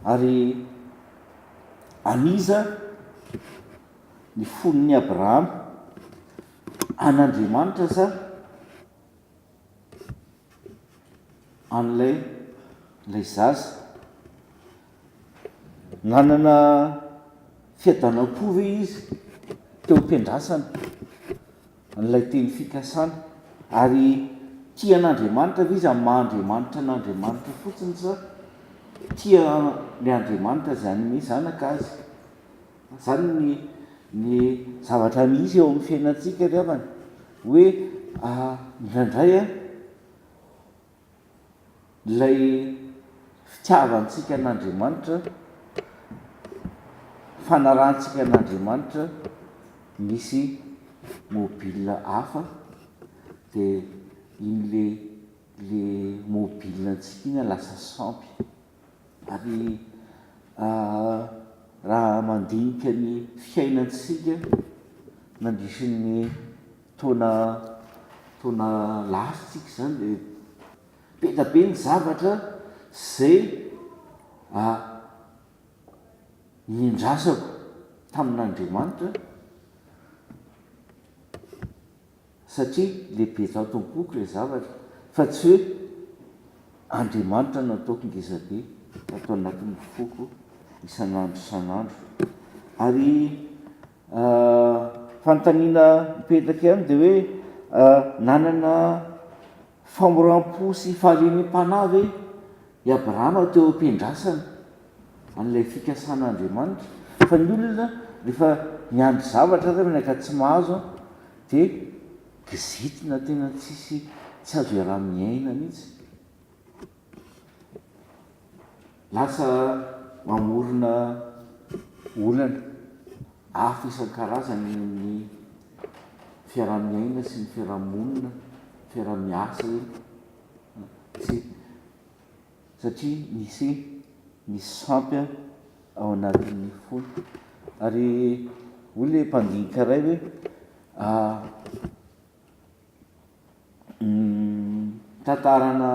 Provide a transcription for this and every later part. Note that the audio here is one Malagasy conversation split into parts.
ary aniza ny fonony abrahama an'andriamanitra sa an'lay zaza nanana fiadanam-pove izy teo am-piandrasana n'lay teny fikasana ary tia an'andriamanitra ve izy amin'ny mahandriamanitra n'andriamanitra fotsiny sa tia ny andriamanitra zany ny zanaka azy zany ny zavatra misy eo amin'ny fiainantsika ry avana hoe indraindray lay fitiavantsika n'andriamanitra fanarantsika n'andriamanitra misy mobile hafa dia inyle mobile antsika iny lasa sampy ary raha mandinika ny fiainantsika nandrisin'ny taona lasitsika zany de betabe ny zavatra zay nindrasako tamin'andriamanitra satria lehibe zao tompoky le zavatra fa tsy hoe andriamanitra nataoko ngezabe atao anatin'ny foko isan'andro ary fanontaniana mipetraka ihany de hoe nanana famoram-po sy fahalemem-panahy ve i abrahama teo am-piandrasana an'ilay fikasan'andriamanitra fa ny olona rehefa miandry zavatra remenaka tsy mahazo dia gizitina tena tsy azo iaraha-miaina mihitsy lasa mamorona olana hafa isan-karazany amin'ny fiaraha-miaina sy ny fiaraha-monina fiaraha-miasa satria misy sampy ao anatin'ny fony ary olona mpandinika ray hoe tantarana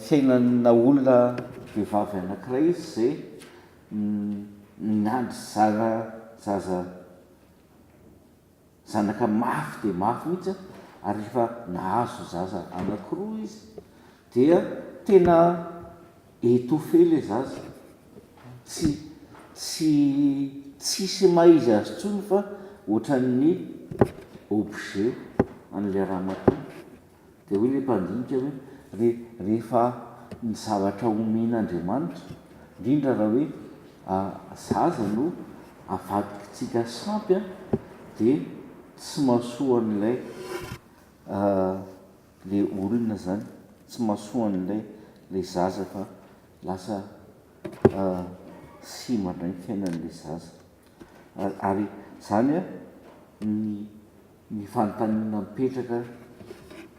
fiainana olona vehivavy anankiray izy zay miandry zanaka mafy de mafy mihitsy ary rehefa nahazo zaza anankiroa izy dia tena étouffé le zaza tsisy maizy azy tsony fa ohatran'ny objet an'le rahamatoa de hoe le mpandinika hoe rehefa ny zavatra omen'andriamanitra indrindra raha hoe zaza no avadikitsika sampy de tsy mahasoa an'lay le olona zany tsy mahasoa an'lay zaza fa lasa sy mandray ny fiainan'le zaza ary zany ny fanontaniana mipetraka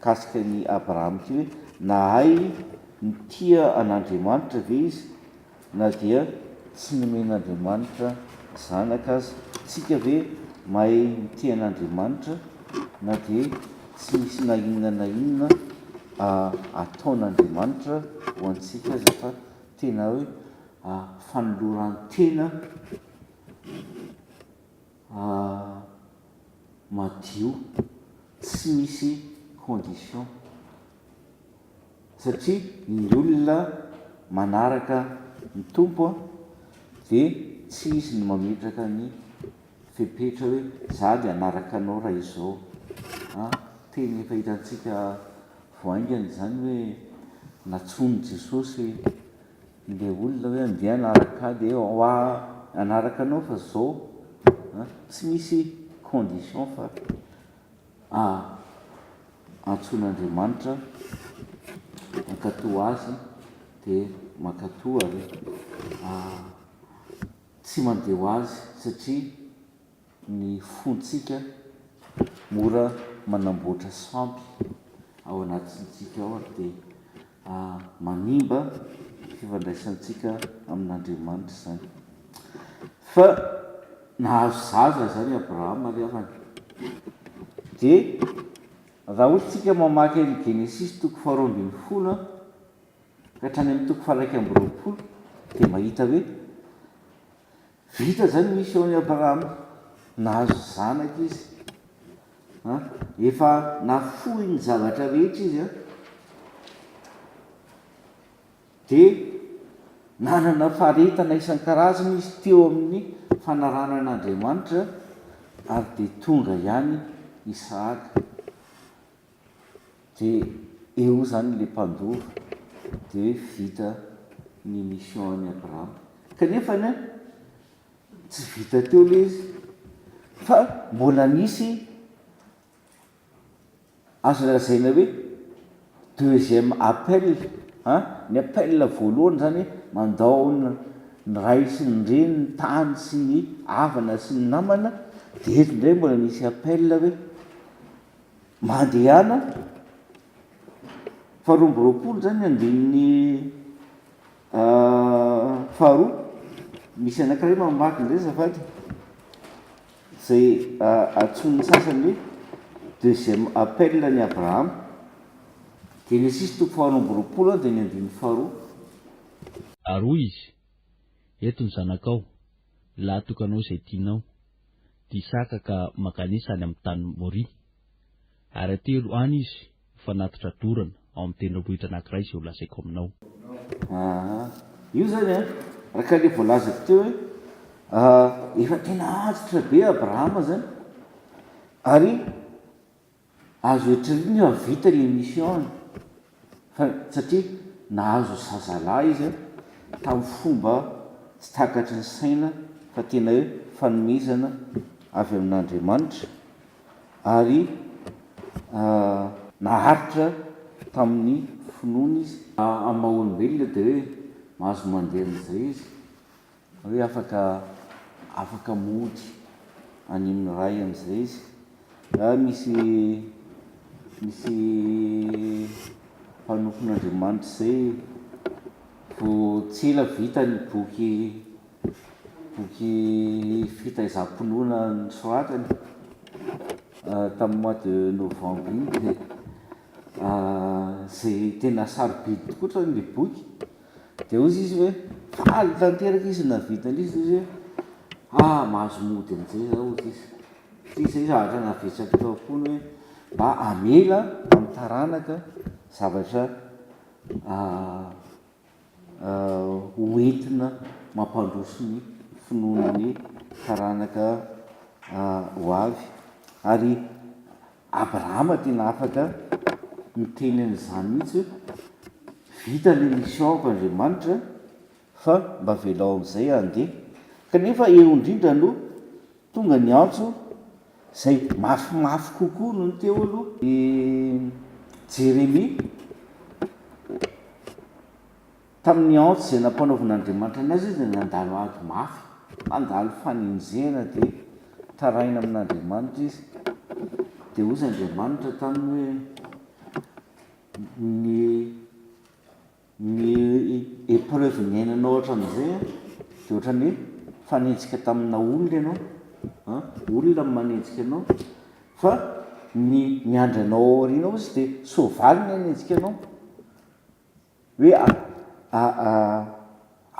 kasika ny abrahama ty hoe nahay ny tia an'andriamanitra ve izy na dia tsy nomen'andriamanitra zanaka azy tsika ve mahay ny tia an'andriamanitra na dia tsy misy na inona ataon'andriamanitra ho antsika azy fa tena hoe fanoloran-tena madio tsy misy condition satria ny olona manaraka ny tompo dia tsy izy ny mametraka ny fepetra hoe za de anaraka anao raha izao teny efa hitantsika voaingany zany hoe natsony jesosy le olona hoe andeha anaraka de hoa anaraka anao fa zao tsy misy condition fa antson'andriamanitra mankatoa azy de mankatoa ary tsy mandeha ho azy satria ny fontsika mora manamboatra sampy ao anatintsika ao ary de manimba fifandraisantsika amin'andriamanitra zany fa nahazo zaza zany abrahama ry avany de raha ohatsika mamaky ny genesis toko 2:10 ka hatrany amin'ny toko faraiky amby roapolo dia mahita hoe vita zany mision'ny Abrahama, nahazo zanaka izy, efa nafohy ny zavatra rehetra izy dia nanana faharetana isan-karazany izy teo amin'ny fanaranan'Andriamanitra ary dia tonga ihany Isaka dia eo zany le mpandova dia vita ny mission-ny Abrahama. Kanefa tsy vita teo le izy fa mbola nisy azo lazaina hoe deuxième appel, ny appel voalohany zany mandao ny ray sy ny reny, ny tany sy ny havana sy ny namana, dia eto indray mbola nisy appel hoe mandehana faharoa amby roapolo zany andininy faharoa, misy anankiray mamaky indray zafady zay atson'ny sasany hoe deuxième appel ny Abrahama, dia ny sisy toko faharoa amby roapolo dia ny andininy faharoa. Aroa izy, eto ny zanakao, laha tokanao izay tianao, dia Isaka ka makanisa any amin'ny tany Moria. Ary atelo any izy fanatitra dorana ao amin'ny tendrombohitra anankiray izay ho lazaiko aminao. Io zany raha le voalazako teo hoe efa tena antitra be Abrahama zany, ary azo ohatrany io avita le mission satria nahazo zazalahy izy tamin'ny fomba tsy takatry ny saina fa tena hoe fanomezana avy amin'Andriamanitra, ary naharitra tamin'ny finoana izy amin'ny maha-olombelona dia hoe mahazo mandeha amin'izay izy hoe afaka mody any amin'ny ray amin'izay izy. Misy mpanofon'Andriamanitra izay vo tsela vita ny boky fitaizam-pinoana ny soratany tamin'ny mois de novembre iny, dia zay tena sarobidy tokoa ny boky, dia ozy izy hoe faly tanteraka izy navitana izy hoe mahazo mody amin'izay zao izy, izay zavatra navetraka tao foana hoe mba amela amin'ny taranaka zavatra hoentina mampandroso ny finoan'ny taranaka ho avy. Ary Abrahama tena afaka miteny an'izany mihitsy hoe vita le mission-ko Andriamanitra fa mba velao amin'izay andeha. Kanefa eo indrindra no tonga ny antso izay mafimafy kokoa no ny teo aloha Jeremia tamin'ny antso izay nampanaovan'Andriamanitra anazy izy dia nandalo ady mafy, nandalo faninjena dia taraina amin'Andriamanitra izy, dia ozy Andriamanitra taminy hoe ny épreuve niainanao hatramin'izay dia ohatrany hoe fanenjika tamina olona ianao, olona manenjika anao, fa ny andranao aoriana izy dia soavaly ny anenjika anao hoe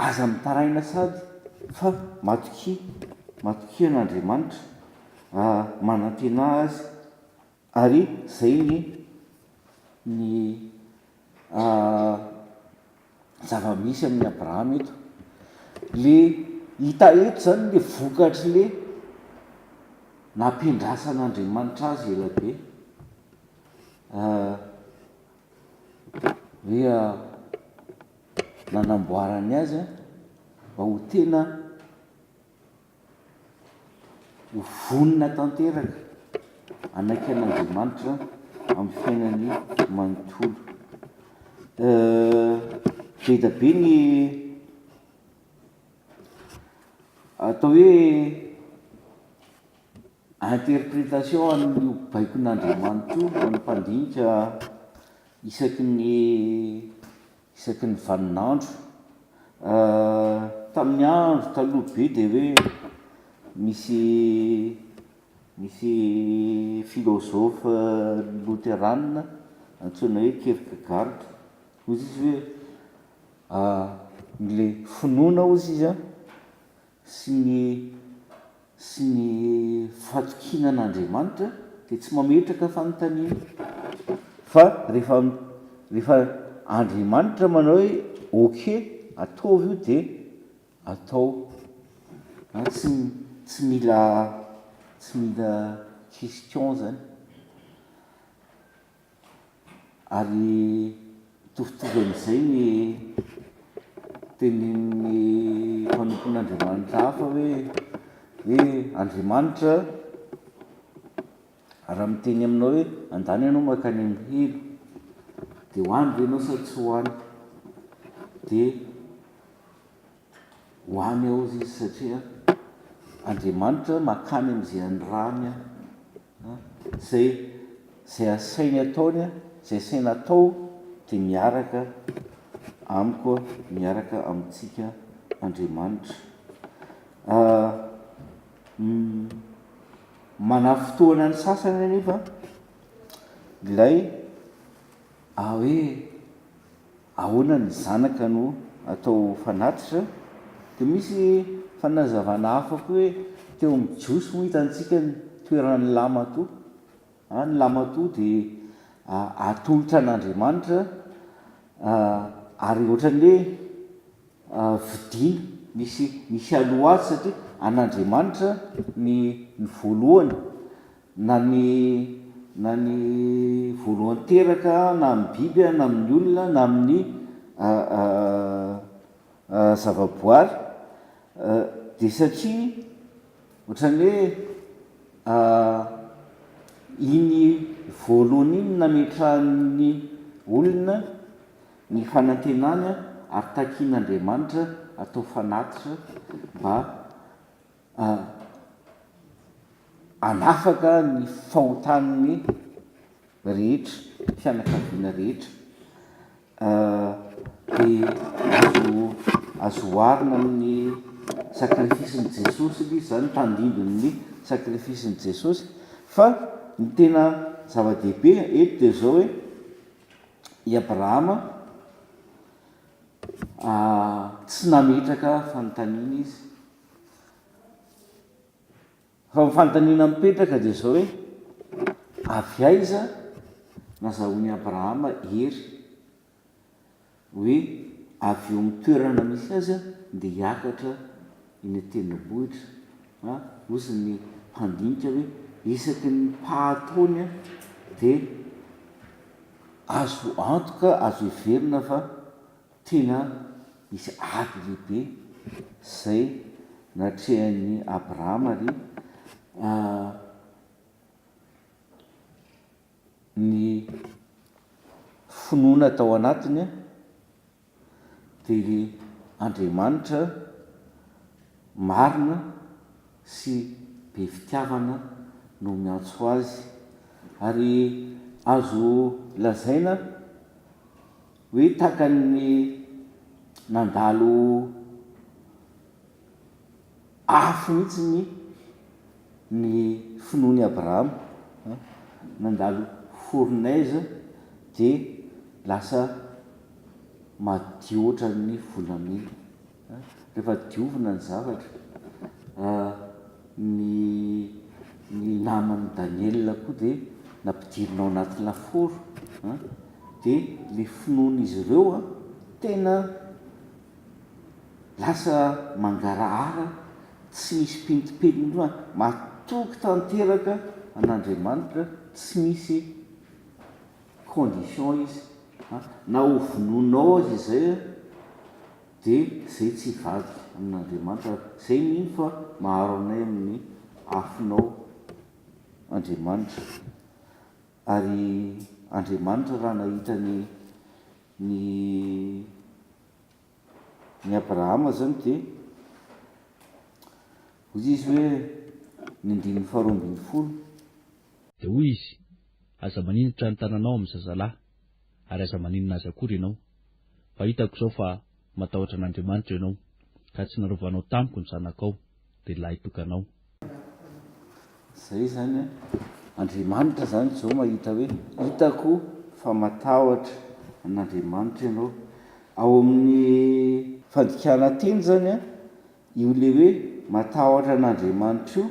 aza mitaraina sady fa matokia an'Andriamanitra manantena azy. Ary zay ny zava-misy amin'ny Abrahama eto, le hita eto zany le vokatry le nampiandrasan'Andriamanitra azy elabe hoe nanamboarany azy mba ho tena ho vonina tanteraka anaiky an'Andriamanitra amin'ny fiainany manontolo. Be da be ny atao hoe interprétation an'io baikon'Andriamanitra io amin'ny mpandinika isaky ny vaninandro. Tamin'ny andro taloha be dia hoe misy philosophe lutheranina antsoina hoe Kierkegaard, ozy izy hoe nyle finoana ozy izy a sy ny fatokinan'andriamanitra de tsy mametraka fanontaniana fa rehefa andriamanitra manao hoe oke ataovy io de atao tsy mila question zany. Ary mitovitovy am'izay ny tenin'ny mpanompon'andriamanitra hafa hoe andriamanitra raha miteny aminao hoe andany ianao makany amin'ny helo de hoany ve anao sa tsy hoany, de hoany ao izy satria andriamanitra makany am'izay anyrany zay asainy ataony zay asaina atao de miaraka amiko miaraka amitsika andriamanitra. Manafotoana ny sasany anefa ilay hoe ahoana ny zanaka no atao fanatitra, de misy fanazavana hafa koa hoe teo mijiosy mo hitantsika ny toeran'ny lamato ny lamato de atolotra an'andriamanitra ary ohatran'le vidina misy aloazy satria an'andriamanitra ny voalohany na ny voalohany teraka na amin'ny biby na amin'ny olona na amin'ny zavaboary de satria ohatran'ny hoe iny voalohany iny nametrahan'ny olona ny fanantenany ary takian'andriamanitra atao fanatitra mba anafaka ny fahotaniny rehetra fianakaviana rehetra. De azo oharina amin'ny sakrifisin'i Jesosy izy zany mpandindon'ny sakrifisin'i Jesosy, fa ny tena zava-dehibe eto de zao hoe i Abrahama tsy nametraka fanontaniana izy fa fanontaniana mipetraka de zao hoe avy aiza nazahoan'i Abrahama hery hoe avy eo amin'ny toerana misy azy de hiakatra eny an-tendrombohitra ozy ny mpandinika hoe isaky ny mpahataony de azo antoka azo heverina fa tena misy ady lehibe zay natrehan'ny Abrahama ary ny finoana tao anatiny de le Andriamanitra marina sy be fitiavana no miantso azy, ary azo lazaina hoe tahakany nandalo afo mihitsy ny finoan'i Abrahama, nandalo fournaise de lasa madio ohatran'ny volamena rehefa diovina ny zavatra. Ny naman'i Daniel koa de nampidirina ao anaty laforo de le finoan'izy ireo tena lasa mangarahara tsy misy pentipentiny matoky tanteraka an'Andriamanitra, tsy misy condition izy na ho vonoinao azy izay de zay tsy vady amin'Andriamanitra, zay mino fa maharo anay amin'ny afinao Andriamanitra. Ary Andriamanitra raha nahita ny Abrahama zany de hoy izy hoe ny 1:20 de hoy izy, aza maninitra ny tananao amin'ny zazalahy ary aza maninona azy akory ianao, fa hitako zao fa matahotra an'Andriamanitra ianao ka tsy narovanao tamiko ny zanakao de lahy tokanao. Zay zany Andriamanitra zany zao mahita hoe hitako fa matahotra an'Andriamanitra ianao ao amin'ny fandikana teny zany a io le hoe matahotra an'andriamanitra io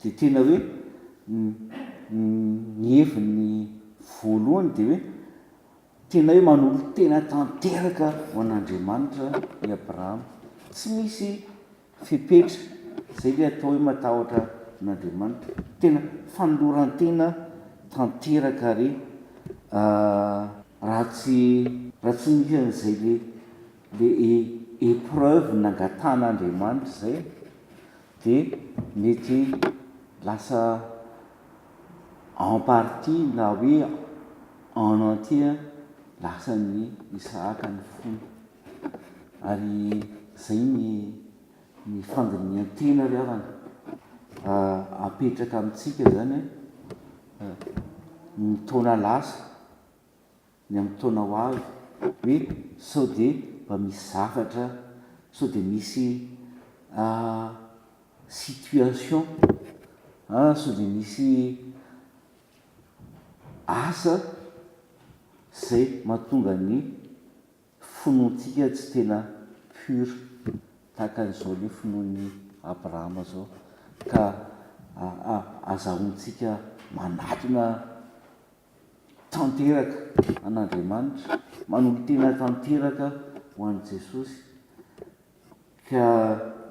de tena hoe ny heviny voalohany de hoe tena hoe manolo tena tanteraka ho an'andriamanitra i Abrahama, tsy misy fepetra zay le atao hoe matahotra an'andriamanitra, tena fanoloran-tena tanteraka ary raha tsy misy an'izay le épreuve nangatan'andriamanitra zay de mety lasa en partie na hoe en entier lasa ny Isaka ny fony, ary zay ny fandinihan-tena ry havana apetraka amintsika zany ny taona lasa ny amin'ny taona ho avy hoe sao de mba misy zavatra, sao de misy situation sao de misy asa zay mahatonga ny finoantsika tsy tena pura tahaka an'izao le finoan'ny Abrahama zao, ka azahoantsika manatona tanteraka an'andriamanitra, manolo tena tanteraka ho an'i Jesosy, ka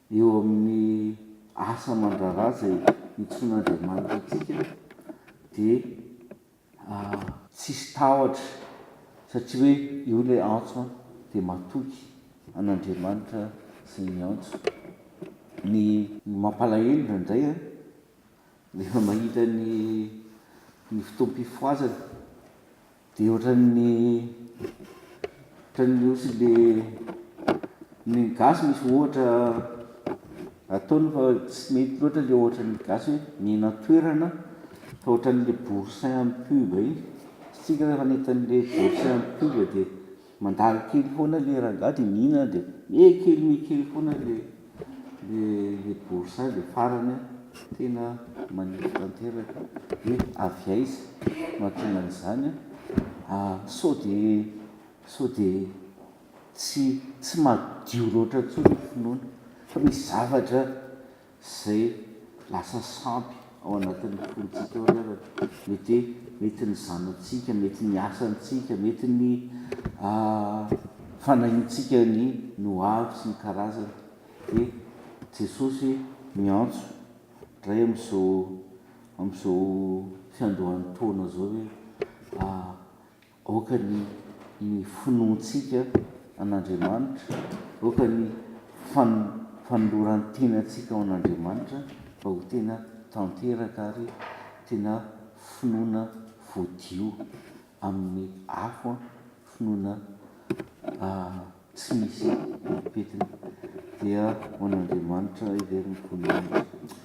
eo amin'ny asa aman-draharaha zay nitsoin'andriamanitra atsika de tsisy tahotra satria hoe io le antso de matoky an'andriamanitra zay ny antso. Ny mampalahelo indraindray rehefa mahita ny fotoam-pifoazana de ohatran'ny osy ny gasy misy ohatra ataony fa tsy mety loatra le ohatran'ny gasy hoe miena-toerana fa ohatran'le boursin amin'ny pube iny, sika rehefa netan'le boursin amin'ny pube de mandalo kely foana le rangaha de mihinana de mekely foana le boursin de farany tena manify tanteraka hoe avy aiza mahatonga an'izany sao de tsy madio loatra intsony ny finoana, fa misy zavatra zay lasa sampy ao anatin'ny fontsika ao rehefa mety ny zanatsika, mety ny asantsika, mety ny fanahintsika ny ho avy sy ny karazany, de Jesosy miantso ndray am'izao fiandohan'ny taona zao hoe aoka ny finoantsika an'andriamanitra, aoka ny fanoloran'ny tenantsika ao an'andriamanitra mba ho tena tanteraka ary tena finoana voadio amin'ny afo, finoana tsy misy petiny, dia ho an'andriamanitra iveryn'ny voninahitra.